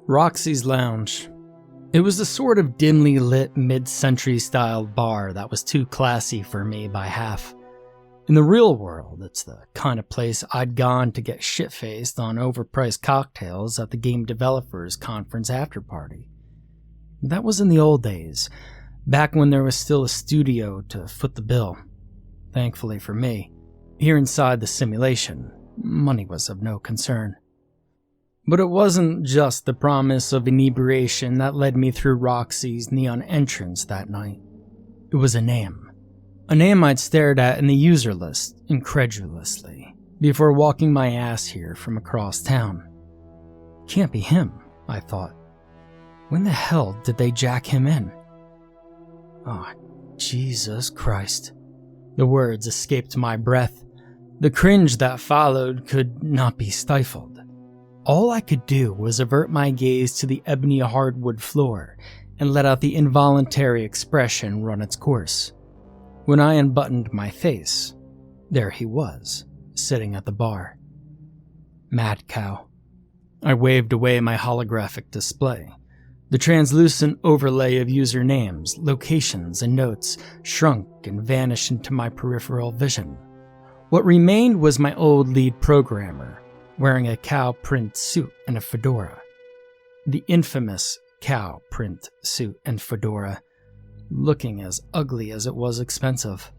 Roxy's Lounge. It was the sort of dimly lit mid-century style bar that was too classy for me by half. In the real world, it's the kind of place I'd gone to get shit-faced on overpriced cocktails at the game developers conference after-party. That was in the old days, back when there was still a studio to foot the bill. Thankfully for me, here inside the simulation, money was of no concern. But it wasn't just the promise of inebriation that led me through Roxy's neon entrance that night. It was a name. A name I'd stared at in the user list incredulously before walking my ass here from across town. Can't be him, I thought. When the hell did they jack him in? Oh, Jesus Christ. The words escaped my breath. The cringe that followed could not be stifled. All I could do was avert my gaze to the ebony hardwood floor and let out the involuntary expression run its course. When I unbuttoned my face, there he was, sitting at the bar. Mad Cow. I waved away my holographic display. The translucent overlay of user names, locations, and notes shrunk and vanished into my peripheral vision. What remained was my old lead programmer, wearing a cow print suit and a fedora. The infamous cow print suit and fedora, looking as ugly as it was expensive.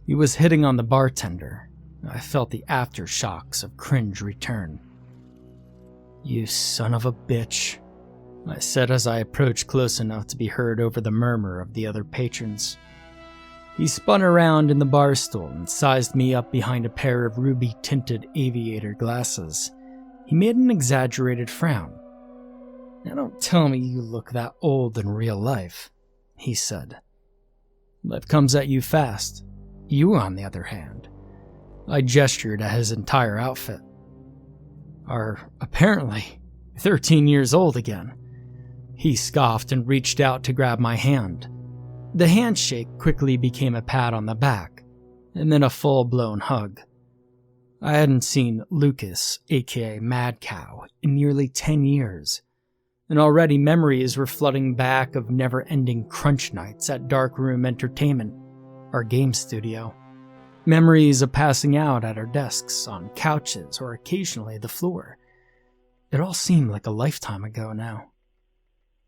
He was hitting on the bartender. I felt the aftershocks of cringe return. "You son of a bitch," I said as I approached close enough to be heard over the murmur of the other patrons. He spun around in the bar stool and sized me up behind a pair of ruby-tinted aviator glasses. He made an exaggerated frown. "Now don't tell me you look that old in real life," he said. "Life comes at you fast. You, on the other hand." I gestured at his entire outfit. "Are apparently 13 years old again." He scoffed and reached out to grab my hand. The handshake quickly became a pat on the back, and then a full-blown hug. I hadn't seen Lucas, aka Mad Cow, in nearly 10 years, and already memories were flooding back of never-ending crunch nights at Darkroom Entertainment, our game studio. Memories of passing out at our desks, on couches, or occasionally the floor. It all seemed like a lifetime ago now.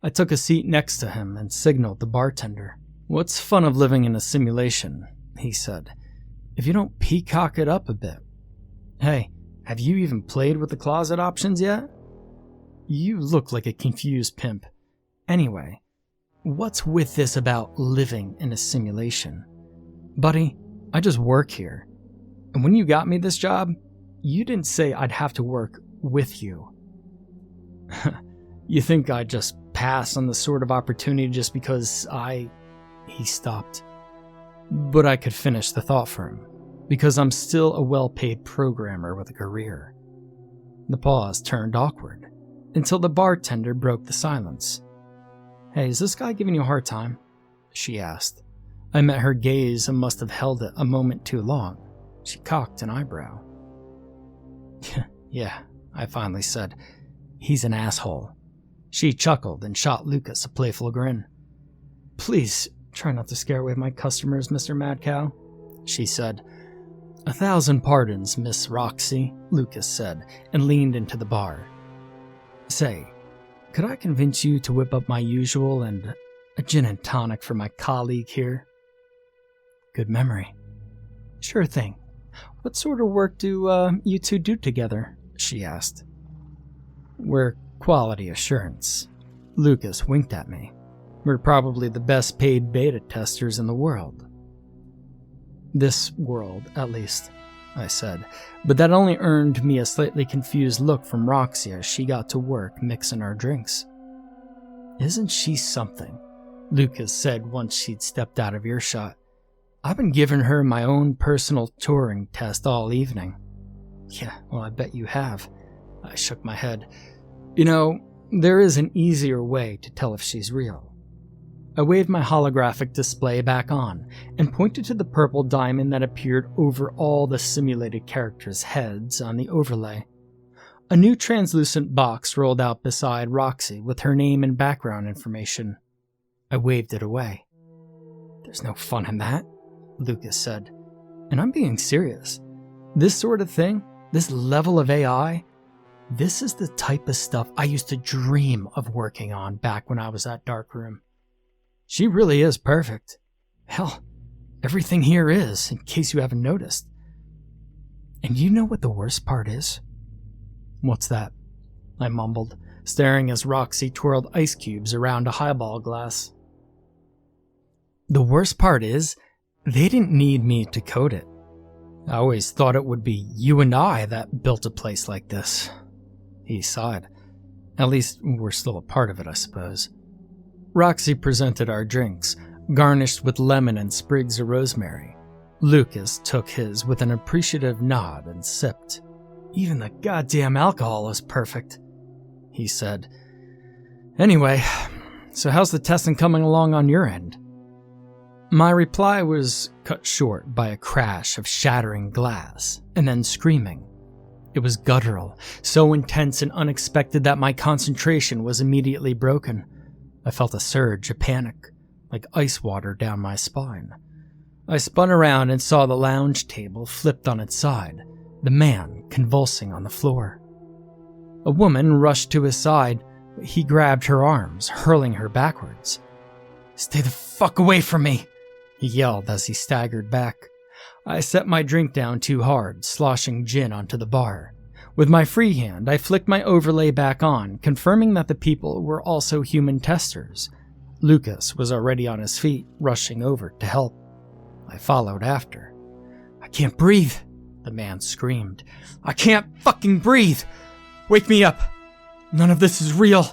I took a seat next to him and signaled the bartender. "What's fun of living in a simulation?" he said. "If you don't peacock it up a bit. Hey, have you even played with the closet options yet? You look like a confused pimp. Anyway, what's with this about living in a simulation? Buddy, I just work here. And when you got me this job, you didn't say I'd have to work with you." "You think I'd just pass on the sort of opportunity just because He stopped. But I could finish the thought for him, because I'm still a well-paid programmer with a career. The pause turned awkward, until the bartender broke the silence. "Hey, is this guy giving you a hard time?" she asked. I met her gaze and must have held it a moment too long. She cocked an eyebrow. "Yeah," I finally said. "He's an asshole." She chuckled and shot Lucas a playful grin. "Please, try not to scare away my customers, Mr. Mad Cow," she said. "1,000 pardons, Miss Roxy," Lucas said, and leaned into the bar. "Say, could I convince you to whip up my usual and a gin and tonic for my colleague here?" "Good memory." "Sure thing. What sort of work do you two do together?" she asked. "We're quality assurance." Lucas winked at me. "We're probably the best paid beta testers in the world." "This world, at least," I said, but that only earned me a slightly confused look from Roxy as she got to work mixing our drinks. "Isn't she something?" Lucas said once she'd stepped out of earshot. "I've been giving her my own personal Turing test all evening." "Yeah, well, I bet you have." I shook my head. "You know, there is an easier way to tell if she's real." I waved my holographic display back on and pointed to the purple diamond that appeared over all the simulated characters' heads on the overlay. A new translucent box rolled out beside Roxy with her name and background information. I waved it away. "There's no fun in that," Lucas said. "And I'm being serious. This sort of thing, this level of AI, this is the type of stuff I used to dream of working on back when I was at Darkroom. She really is perfect. Hell, everything here is, in case you haven't noticed. And you know what the worst part is?" "What's that?" I mumbled, staring as Roxy twirled ice cubes around a highball glass. "The worst part is, they didn't need me to code it. I always thought it would be you and I that built a place like this." He sighed. "At least we're still a part of it, I suppose." Roxy presented our drinks, garnished with lemon and sprigs of rosemary. Lucas took his with an appreciative nod and sipped. "Even the goddamn alcohol is perfect," he said. "Anyway, so how's the testing coming along on your end?" My reply was cut short by a crash of shattering glass, and then screaming. It was guttural, so intense and unexpected that my concentration was immediately broken. I felt a surge of panic, like ice water down my spine. I spun around and saw the lounge table flipped on its side, the man convulsing on the floor. A woman rushed to his side, but he grabbed her arms, hurling her backwards. "Stay the fuck away from me!" he yelled as he staggered back. I set my drink down too hard, sloshing gin onto the bar. With my free hand, I flicked my overlay back on, confirming that the people were also human testers. Lucas was already on his feet, rushing over to help. I followed after. "I can't breathe," the man screamed. "I can't fucking breathe! Wake me up! None of this is real!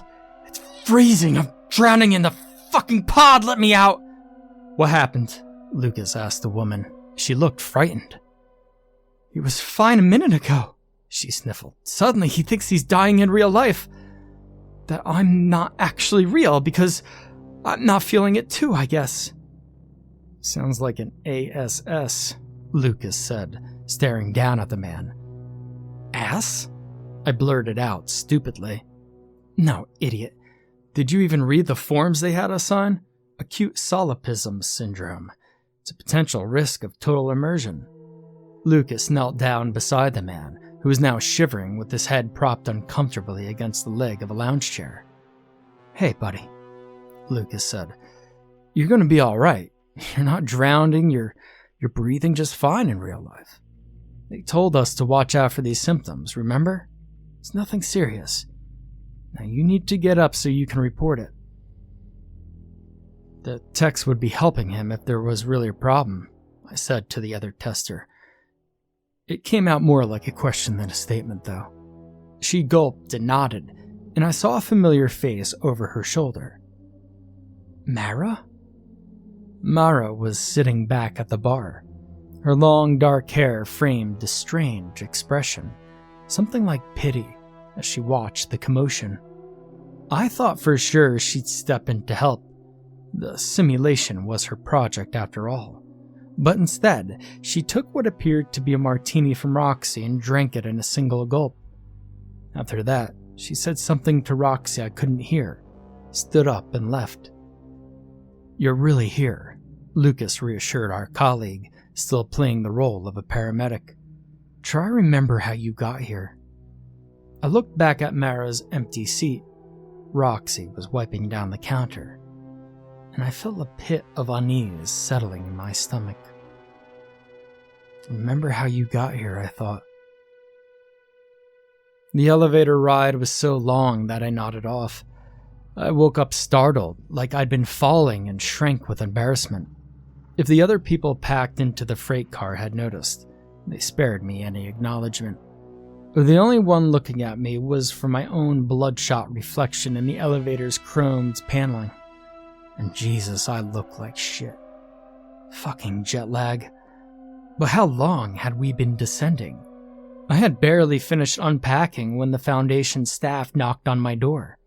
It's freezing! I'm drowning in the fucking pod! Let me out!" "What happened?" Lucas asked the woman. She looked frightened. "He was fine a minute ago," she sniffled. "Suddenly he thinks he's dying in real life. That I'm not actually real because I'm not feeling it too, I guess." "Sounds like an ASS," Lucas said, staring down at the man. "Ass?" I blurted out stupidly. "No, idiot. Did you even read the forms they had us sign? Acute solipsism syndrome. It's a potential risk of total immersion." Lucas knelt down beside the man, who was now shivering with his head propped uncomfortably against the leg of a lounge chair. "Hey, buddy," Lucas said. "You're going to be all right. You're not drowning. You're breathing just fine in real life. They told us to watch out for these symptoms, remember? It's nothing serious. Now you need to get up so you can report it." "The techs would be helping him if there was really a problem," I said to the other tester. It came out more like a question than a statement, though. She gulped and nodded, and I saw a familiar face over her shoulder. "Mara?" Mara was sitting back at the bar. Her long dark hair framed a strange expression, something like pity, as she watched the commotion. I thought for sure she'd step in to help. The simulation was her project after all. But instead, she took what appeared to be a martini from Roxy and drank it in a single gulp. After that, she said something to Roxy I couldn't hear, stood up and left. "You're really here," Lucas reassured our colleague, still playing the role of a paramedic. "Try to remember how you got here." I looked back at Mara's empty seat. Roxy was wiping down the counter, and I felt a pit of unease settling in my stomach. "Remember how you got here," I thought. The elevator ride was so long that I nodded off. I woke up startled, like I'd been falling, and shrank with embarrassment. If the other people packed into the freight car had noticed, they spared me any acknowledgement. The only one looking at me was for my own bloodshot reflection in the elevator's chromed paneling. And Jesus, I looked like shit. Fucking jet lag. But how long had we been descending? I had barely finished unpacking when the Foundation staff knocked on my door.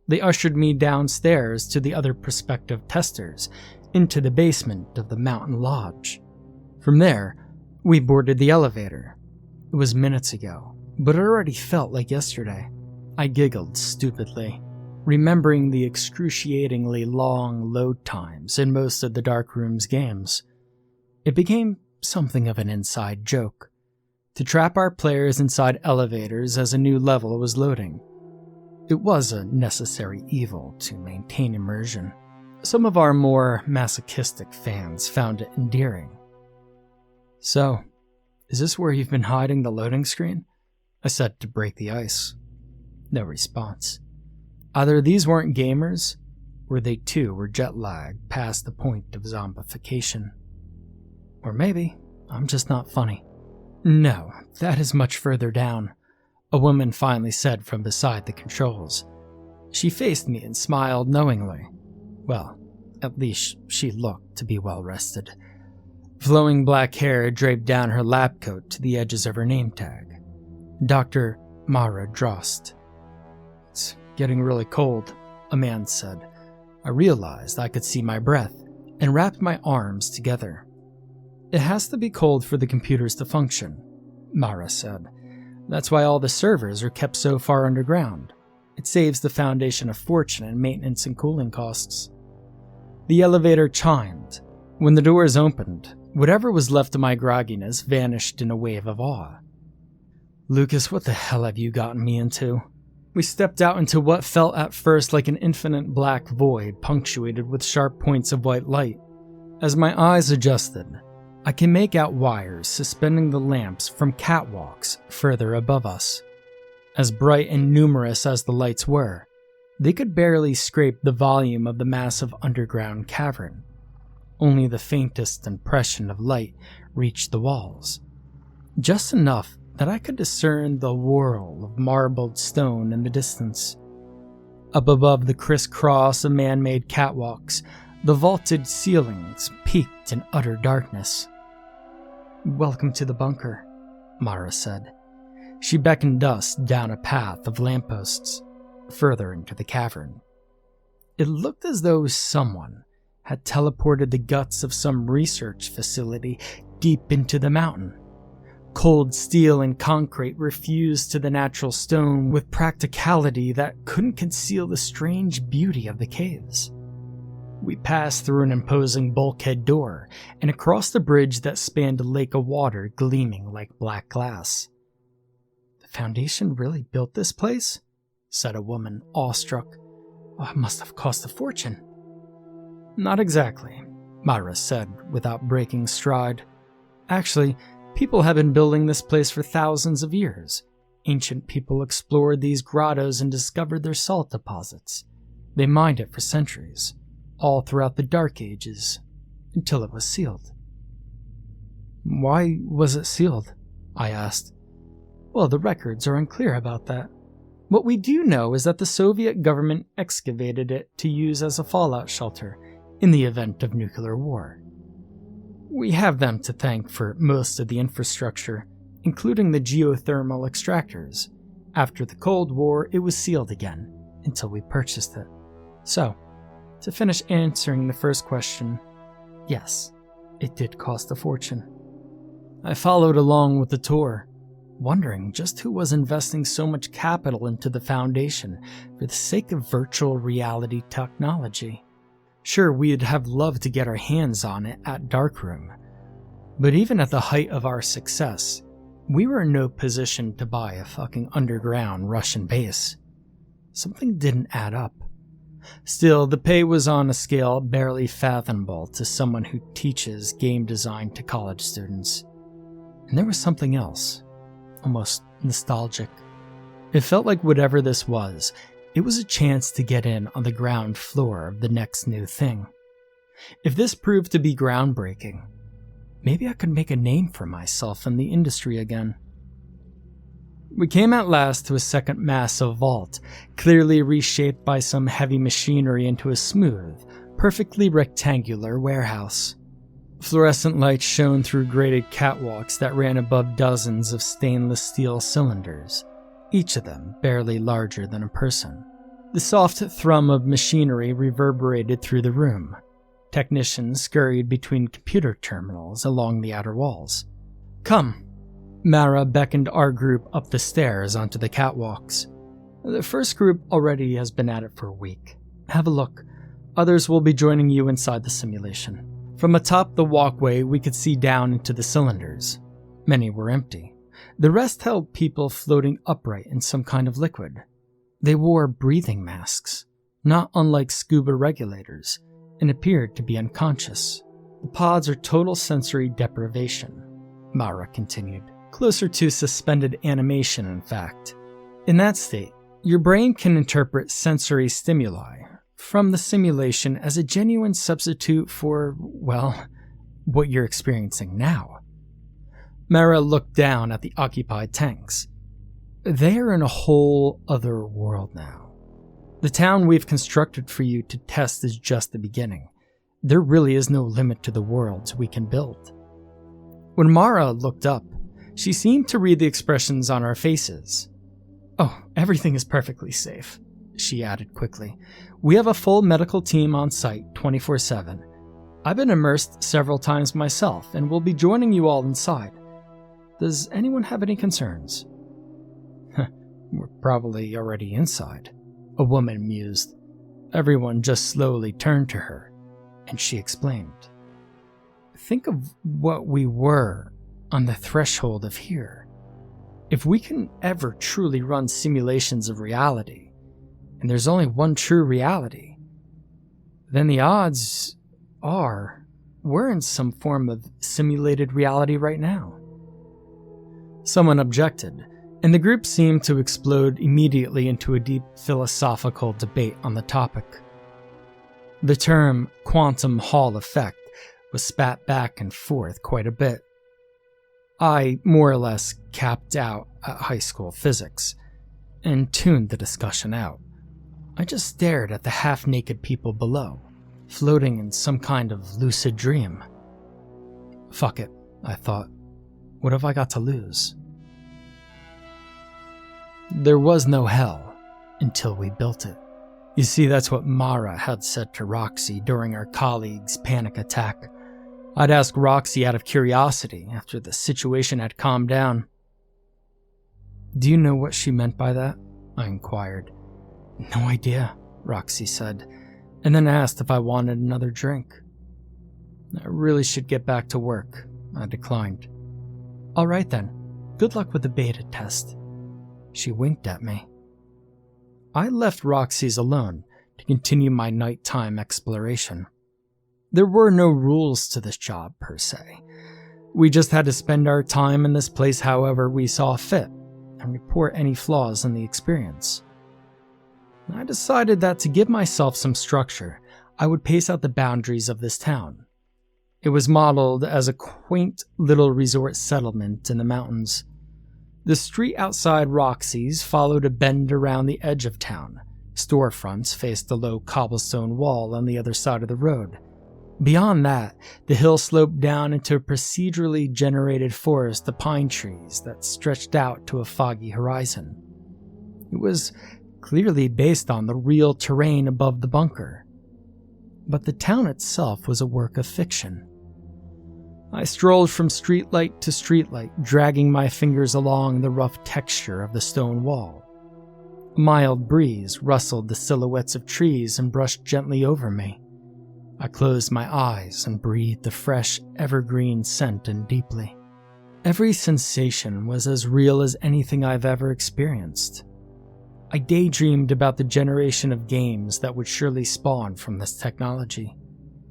They ushered me downstairs to the other prospective testers, into the basement of the Mountain Lodge. From there, we boarded the elevator. It was minutes ago, but it already felt like yesterday. I giggled stupidly, remembering the excruciatingly long load times in most of the Darkroom's games. It became something of an inside joke, to trap our players inside elevators as a new level was loading. It was a necessary evil to maintain immersion. Some of our more masochistic fans found it endearing. "So, is this where you've been hiding the loading screen?" I said to break the ice. No response. Either these weren't gamers, or they too were jet-lagged past the point of zombification. Or maybe I'm just not funny. "No, that is much further down," a woman finally said from beside the controls. She faced me and smiled knowingly. Well, at least she looked to be well rested. Flowing black hair draped down her lab coat to the edges of her name tag. Dr. Mara Drost. "It's getting really cold," a man said. I realized I could see my breath and wrapped my arms together. "It has to be cold for the computers to function," Mara said. "That's why all the servers are kept so far underground. It saves the Foundation a fortune in maintenance and cooling costs." The elevator chimed. When the doors opened, whatever was left of my grogginess vanished in a wave of awe. "Lucas, what the hell have you gotten me into?" We stepped out into what felt at first like an infinite black void punctuated with sharp points of white light. As my eyes adjusted, I can make out wires suspending the lamps from catwalks further above us. As bright and numerous as the lights were, they could barely scrape the volume of the massive underground cavern. Only the faintest impression of light reached the walls. Just enough that I could discern the whirl of marbled stone in the distance. Up above the crisscross of man-made catwalks, the vaulted ceilings peaked in utter darkness. "Welcome to the bunker," Mara said. She beckoned us down a path of lampposts, further into the cavern. It looked as though someone had teleported the guts of some research facility deep into the mountain. Cold steel and concrete were fused to the natural stone with practicality that couldn't conceal the strange beauty of the caves. We passed through an imposing bulkhead door and across the bridge that spanned a lake of water gleaming like black glass. "The Foundation really built this place?" said a woman, awestruck. "Oh, it must have cost a fortune." "Not exactly," Myra said without breaking stride. "Actually, people have been building this place for thousands of years. Ancient people explored these grottos and discovered their salt deposits. They mined it for centuries, all throughout the Dark Ages, until it was sealed." "Why was it sealed?" I asked. "Well, the records are unclear about that. What we do know is that the Soviet government excavated it to use as a fallout shelter in the event of nuclear war. We have them to thank for most of the infrastructure, including the geothermal extractors. After the Cold War, it was sealed again, until we purchased it. So, to finish answering the first question, yes, it did cost a fortune." I followed along with the tour, wondering just who was investing so much capital into the Foundation for the sake of virtual reality technology. Sure, we'd have loved to get our hands on it at Darkroom, but even at the height of our success, we were in no position to buy a fucking underground Russian base. Something didn't add up. Still, the pay was on a scale barely fathomable to someone who teaches game design to college students. And there was something else, almost nostalgic. It felt like whatever this was, it was a chance to get in on the ground floor of the next new thing. If this proved to be groundbreaking, maybe I could make a name for myself in the industry again. We came at last to a second massive vault, clearly reshaped by some heavy machinery into a smooth, perfectly rectangular warehouse. Fluorescent lights shone through grated catwalks that ran above dozens of stainless steel cylinders, each of them barely larger than a person. The soft thrum of machinery reverberated through the room. Technicians scurried between computer terminals along the outer walls. "Come," Mara beckoned our group up the stairs onto the catwalks. The first group already has been at it for a week. Have a look. Others will be joining you inside the simulation. From atop the walkway, we could see down into the cylinders. Many were empty. The rest held people floating upright in some kind of liquid. They wore breathing masks, not unlike scuba regulators, and appeared to be unconscious. The pods are total sensory deprivation, Mara continued. Closer to suspended animation, in fact. In that state, your brain can interpret sensory stimuli from the simulation as a genuine substitute for, well, what you're experiencing now. Mara looked down at the occupied tanks. They are in a whole other world now. The town we've constructed for you to test is just the beginning. There really is no limit to the worlds we can build. When Mara looked up, she seemed to read the expressions on our faces. Oh, everything is perfectly safe, she added quickly. We have a full medical team on site 24/7. I've been immersed several times myself and will be joining you all inside. Does anyone have any concerns? We're probably already inside, a woman mused. Everyone just slowly turned to her, and she explained. Think of what we were on the threshold of here. If we can ever truly run simulations of reality, and there's only one true reality, then the odds are we're in some form of simulated reality right now. Someone objected, and the group seemed to explode immediately into a deep philosophical debate on the topic. The term quantum Hall effect was spat back and forth quite a bit. I more or less capped out at high school physics and tuned the discussion out. I just stared at the half-naked people below, floating in some kind of lucid dream. Fuck it, I thought. What have I got to lose? There was no hell until we built it. You see, that's what Mara had said to Roxy during our colleague's panic attack. I'd ask Roxy out of curiosity after the situation had calmed down. Do you know what she meant by that? I inquired. No idea, Roxy said, and then asked if I wanted another drink. I really should get back to work, I declined. All right then, good luck with the beta test. She winked at me. I left Roxy's alone to continue my nighttime exploration. There were no rules to this job, per se. We just had to spend our time in this place however we saw fit, and report any flaws in the experience. I decided that to give myself some structure, I would pace out the boundaries of this town. It was modeled as a quaint little resort settlement in the mountains. The street outside Roxy's followed a bend around the edge of town. Storefronts faced the low cobblestone wall on the other side of the road. Beyond that, the hill sloped down into a procedurally generated forest of pine trees that stretched out to a foggy horizon. It was clearly based on the real terrain above the bunker. But the town itself was a work of fiction. I strolled from streetlight to streetlight, dragging my fingers along the rough texture of the stone wall. A mild breeze rustled the silhouettes of trees and brushed gently over me. I closed my eyes and breathed the fresh, evergreen scent in deeply. Every sensation was as real as anything I've ever experienced. I daydreamed about the generation of games that would surely spawn from this technology.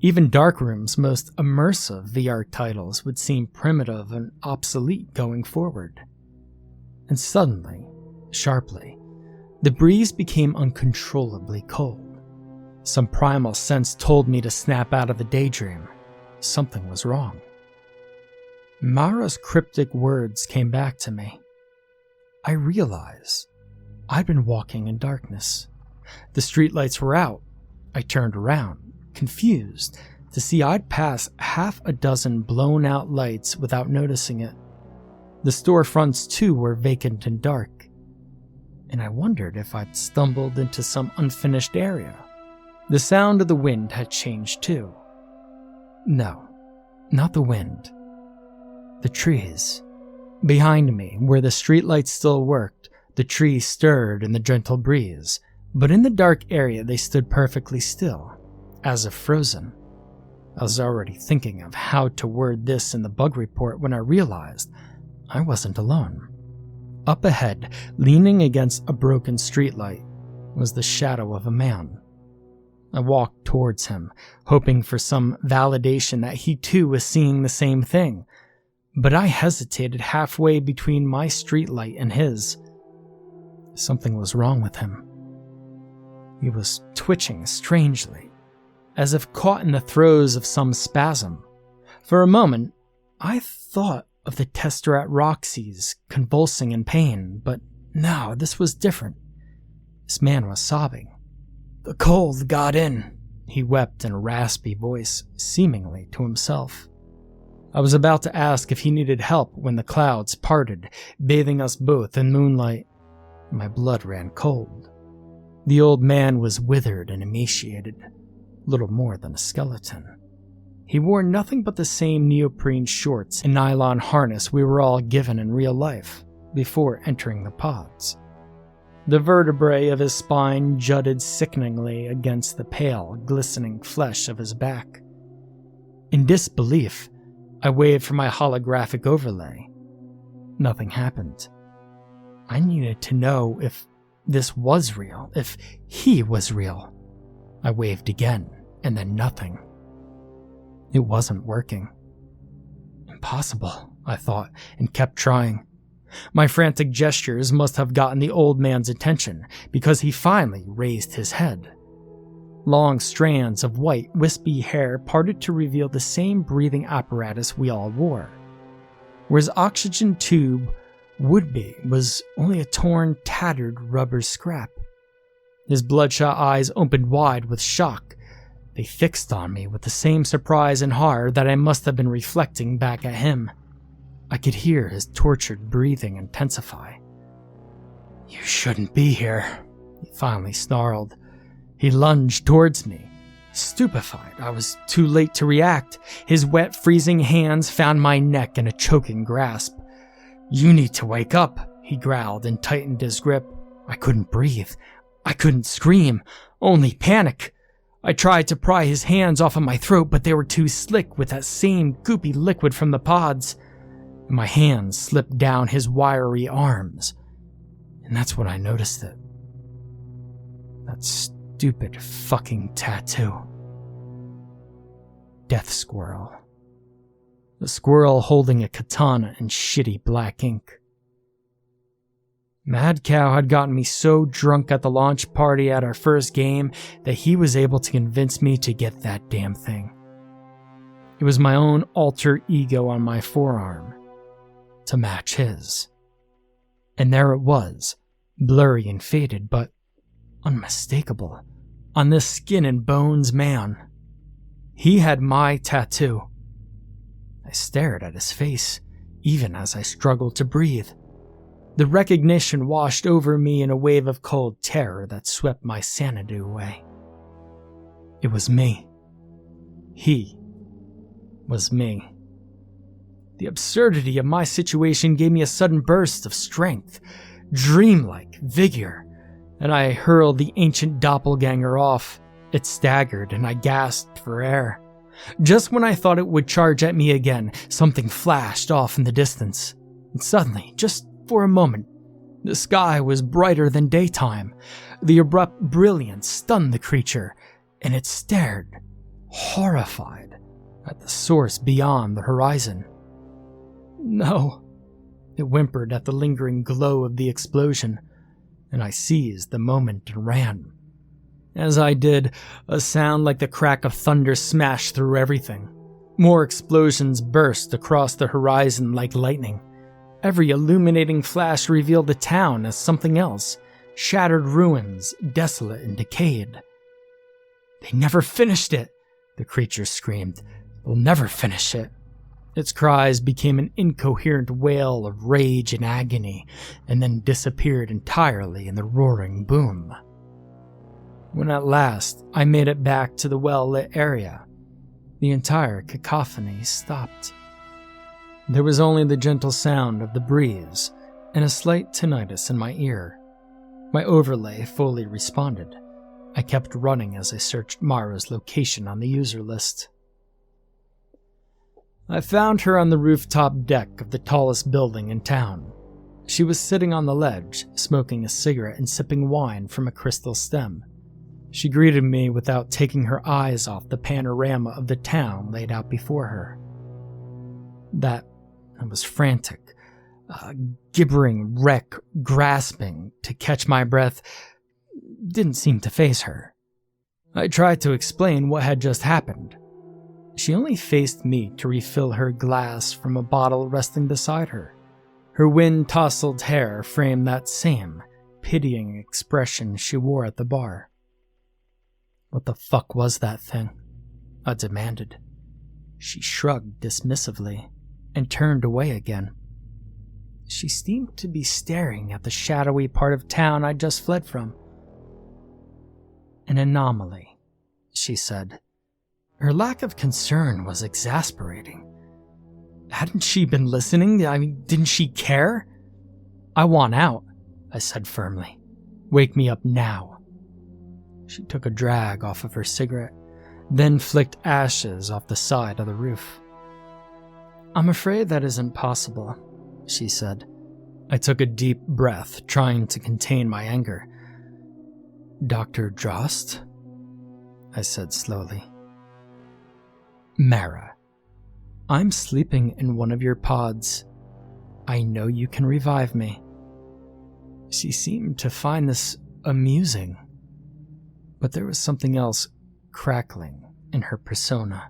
Even Darkroom's most immersive VR titles would seem primitive and obsolete going forward. And suddenly, sharply, the breeze became uncontrollably cold. Some primal sense told me to snap out of the daydream. Something was wrong. Mara's cryptic words came back to me. I realized I'd been walking in darkness. The streetlights were out. I turned around, confused, to see I'd passed half a dozen blown-out lights without noticing it. The storefronts, too, were vacant and dark, and I wondered if I'd stumbled into some unfinished area. The sound of the wind had changed, too. No, not the wind. The trees. Behind me, where the streetlights still worked, the trees stirred in the gentle breeze, but in the dark area they stood perfectly still, as if frozen. I was already thinking of how to word this in the bug report when I realized I wasn't alone. Up ahead, leaning against a broken streetlight, was the shadow of a man. I walked towards him, hoping for some validation that he too was seeing the same thing, but I hesitated halfway between my streetlight and his. Something was wrong with him. He was twitching strangely, as if caught in the throes of some spasm. For a moment, I thought of the tester at Roxy's convulsing in pain, but no, this was different. This man was sobbing. "The cold got in," he wept in a raspy voice, seemingly to himself. I was about to ask if he needed help when the clouds parted, bathing us both in moonlight. My blood ran cold. The old man was withered and emaciated, little more than a skeleton. He wore nothing but the same neoprene shorts and nylon harness we were all given in real life before entering the pods. The vertebrae of his spine jutted sickeningly against the pale, glistening flesh of his back. In disbelief, I waved for my holographic overlay. Nothing happened. I needed to know if this was real, if he was real. I waved again, and then nothing. It wasn't working. Impossible, I thought, and kept trying. My frantic gestures must have gotten the old man's attention, because he finally raised his head. Long strands of white, wispy hair parted to reveal the same breathing apparatus we all wore. Where his oxygen tube would be was only a torn, tattered rubber scrap. His bloodshot eyes opened wide with shock. They fixed on me with the same surprise and horror that I must have been reflecting back at him. I could hear his tortured breathing intensify. "You shouldn't be here," he finally snarled. He lunged towards me. Stupefied, I was too late to react. His wet, freezing hands found my neck in a choking grasp. "You need to wake up," he growled and tightened his grip. I couldn't breathe. I couldn't scream, only panic. I tried to pry his hands off of my throat, but they were too slick with that same goopy liquid from the pods. My hands slipped down his wiry arms, and that's when I noticed it. That stupid fucking tattoo. Death Squirrel. The squirrel holding a katana in shitty black ink. Mad Cow had gotten me so drunk at the launch party at our first game that he was able to convince me to get that damn thing. It was my own alter ego on my forearm, to match his. And there it was, blurry and faded, but unmistakable, on this skin and bones man. He had my tattoo. I stared at his face, even as I struggled to breathe. The recognition washed over me in a wave of cold terror that swept my sanity away. It was me. He was me. The absurdity of my situation gave me a sudden burst of strength, dreamlike vigor, and I hurled the ancient doppelganger off. It staggered, and I gasped for air. Just when I thought it would charge at me again, something flashed off in the distance. And suddenly, just for a moment, the sky was brighter than daytime. The abrupt brilliance stunned the creature, and it stared, horrified, at the source beyond the horizon. "No," it whimpered at the lingering glow of the explosion, and I seized the moment and ran. As I did, a sound like the crack of thunder smashed through everything. More explosions burst across the horizon like lightning. Every illuminating flash revealed the town as something else, shattered ruins, desolate and decayed. "They never finished it," the creature screamed. "They'll never finish it." Its cries became an incoherent wail of rage and agony, and then disappeared entirely in the roaring boom. When at last I made it back to the well-lit area, the entire cacophony stopped. There was only the gentle sound of the breeze and a slight tinnitus in my ear. My overlay fully responded. I kept running as I searched Mara's location on the user list. I found her on the rooftop deck of the tallest building in town. She was sitting on the ledge, smoking a cigarette and sipping wine from a crystal stem. She greeted me without taking her eyes off the panorama of the town laid out before her. I was frantic, a gibbering wreck grasping to catch my breath didn't seem to faze her. I tried to explain what had just happened. She only faced me to refill her glass from a bottle resting beside her. Her wind-tousled hair framed that same pitying expression she wore at the bar. What the fuck was that thing? I demanded. She shrugged dismissively and turned away again. She seemed to be staring at the shadowy part of town I'd just fled from. An anomaly, she said. Her lack of concern was exasperating. Hadn't she been listening? Didn't she care? I want out, I said firmly. Wake me up now. She took a drag off of her cigarette, then flicked ashes off the side of the roof. I'm afraid that isn't possible, she said. I took a deep breath, trying to contain my anger. Dr. Drost? I said slowly. Mara, I'm sleeping in one of your pods. I know you can revive me. She seemed to find this amusing, but there was something else crackling in her persona,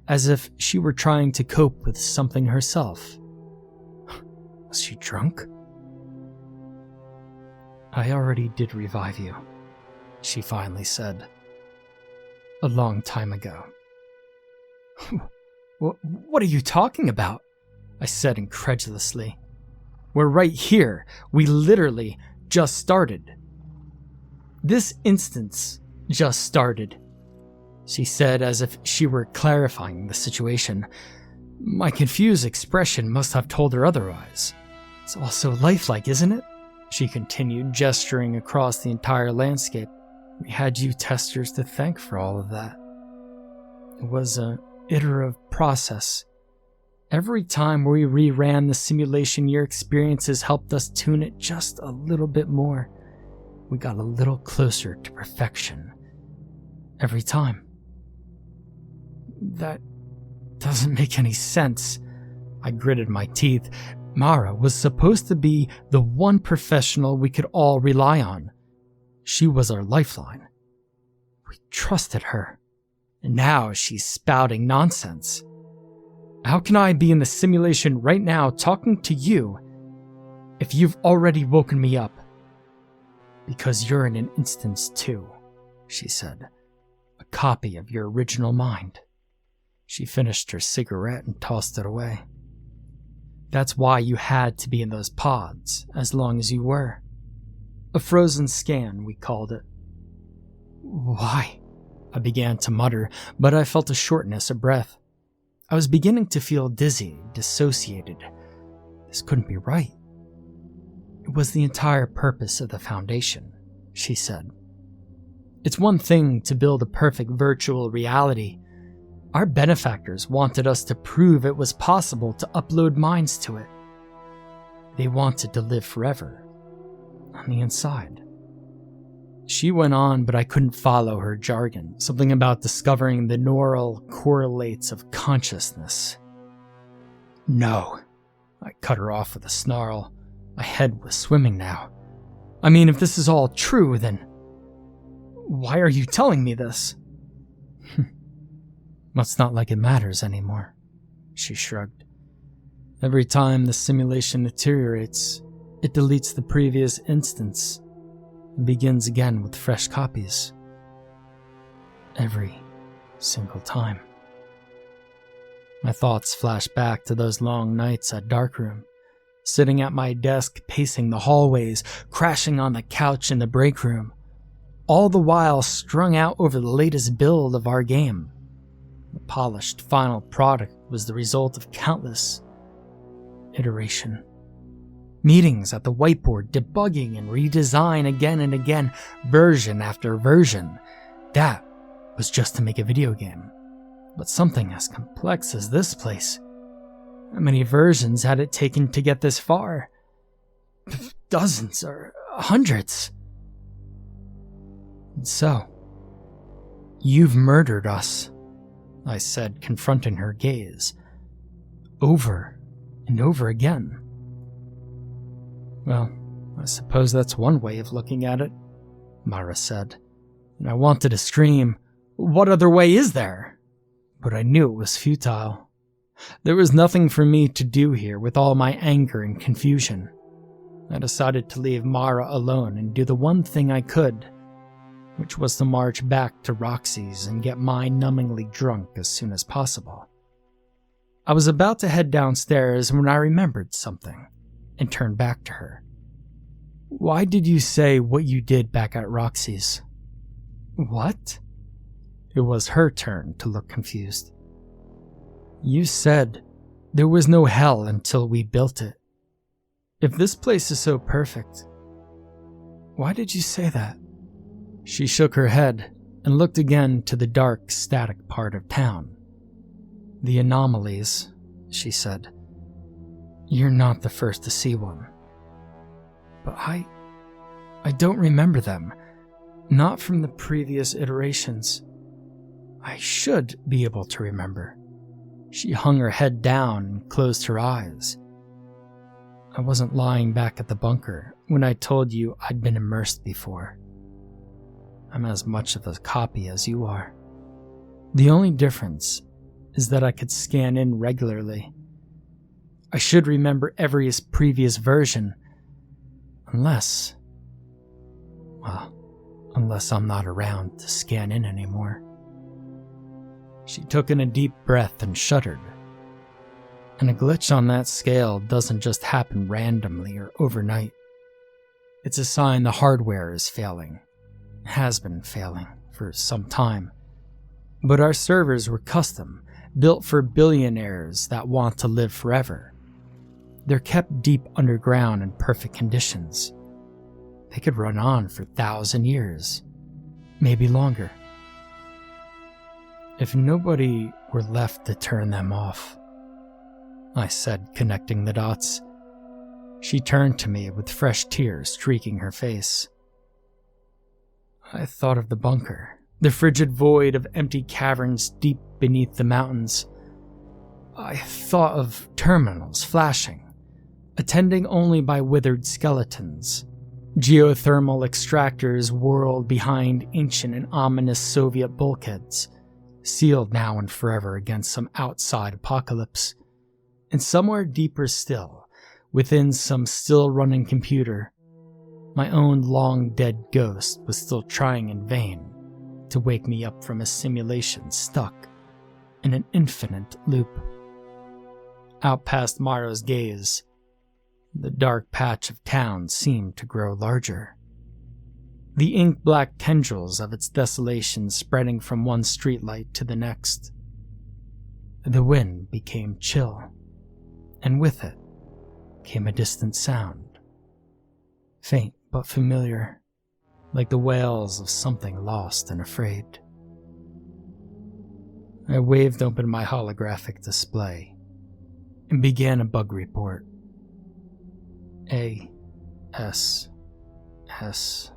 as if she were trying to cope with something herself. Was she drunk? I already did revive you, she finally said. A long time ago. What are you talking about? I said incredulously. We're right here. We literally just started. This instance just started, she said as if she were clarifying the situation. My confused expression must have told her otherwise. It's all so lifelike, isn't it? She continued, gesturing across the entire landscape. We had you testers to thank for all of that. It was an iterative process. Every time we reran the simulation, your experiences helped us tune it just a little bit more. We got a little closer to perfection. Every time. That doesn't make any sense. I gritted my teeth. Mara was supposed to be the one professional we could all rely on. She was our lifeline. We trusted her. And now she's spouting nonsense. How can I be in the simulation right now talking to you if you've already woken me up? Because you're in an instance too, she said. A copy of your original mind. She finished her cigarette and tossed it away. That's why you had to be in those pods as long as you were. A frozen scan, we called it. Why? I began to mutter, but I felt a shortness of breath. I was beginning to feel dizzy, dissociated. This couldn't be right. It was the entire purpose of the Foundation, she said. It's one thing to build a perfect virtual reality. Our benefactors wanted us to prove it was possible to upload minds to it. They wanted to live forever, on the inside. She went on, but I couldn't follow her jargon, something about discovering the neural correlates of consciousness. No, I cut her off with a snarl. My head was swimming now. I mean, if this is all true, then why are you telling me this? Well, it's not like it matters anymore, she shrugged. Every time the simulation deteriorates, it deletes the previous instance and begins again with fresh copies. Every single time. My thoughts flash back to those long nights at Darkroom, sitting at my desk, pacing the hallways, crashing on the couch in the break room, all the while strung out over the latest build of our game. The polished final product was the result of countless iteration. Meetings at the whiteboard, debugging and redesign again and again, version after version. That was just to make a video game. But something as complex as this place. How many versions had it taken to get this far? Dozens or hundreds. And so, you've murdered us, I said, confronting her gaze. Over and over again. Well, I suppose that's one way of looking at it, Mara said, and I wanted to scream, "What other way is there?" But I knew it was futile. There was nothing for me to do here with all my anger and confusion. I decided to leave Mara alone and do the one thing I could, which was to march back to Roxy's and get mind-numbingly drunk as soon as possible. I was about to head downstairs when I remembered something and turned back to her. "Why did you say what you did back at Roxy's?" "What?" It was her turn to look confused. "You said there was no hell until we built it. If this place is so perfect, why did you say that?" She shook her head and looked again to the dark, static part of town. "The anomalies," she said. "You're not the first to see one." "But I don't remember them. Not from the previous iterations. I should be able to remember." She hung her head down and closed her eyes. "I wasn't lying back at the bunker when I told you I'd been immersed before. I'm as much of a copy as you are. The only difference is that I could scan in regularly. I should remember every previous version, unless I'm not around to scan in anymore." She took in a deep breath and shuddered. And a glitch on that scale doesn't just happen randomly or overnight. It's a sign the hardware is failing. Has been failing for some time. But our servers were custom, built for billionaires that want to live forever. They're kept deep underground in perfect conditions. They could run on for 1,000 years, maybe longer. If nobody were left to turn them off, I said, connecting the dots. She turned to me with fresh tears streaking her face. I thought of the bunker, the frigid void of empty caverns deep beneath the mountains. I thought of terminals flashing, attended only by withered skeletons, geothermal extractors whirled behind ancient and ominous Soviet bulkheads, sealed now and forever against some outside apocalypse. And somewhere deeper still, within some still-running computer, my own long-dead ghost was still trying in vain to wake me up from a simulation stuck in an infinite loop. Out past Mara's gaze, the dark patch of town seemed to grow larger. The ink-black tendrils of its desolation spreading from one streetlight to the next. The wind became chill, and with it came a distant sound. Faint but familiar, like the wails of something lost and afraid. I waved open my holographic display and began a bug report. A. S. S.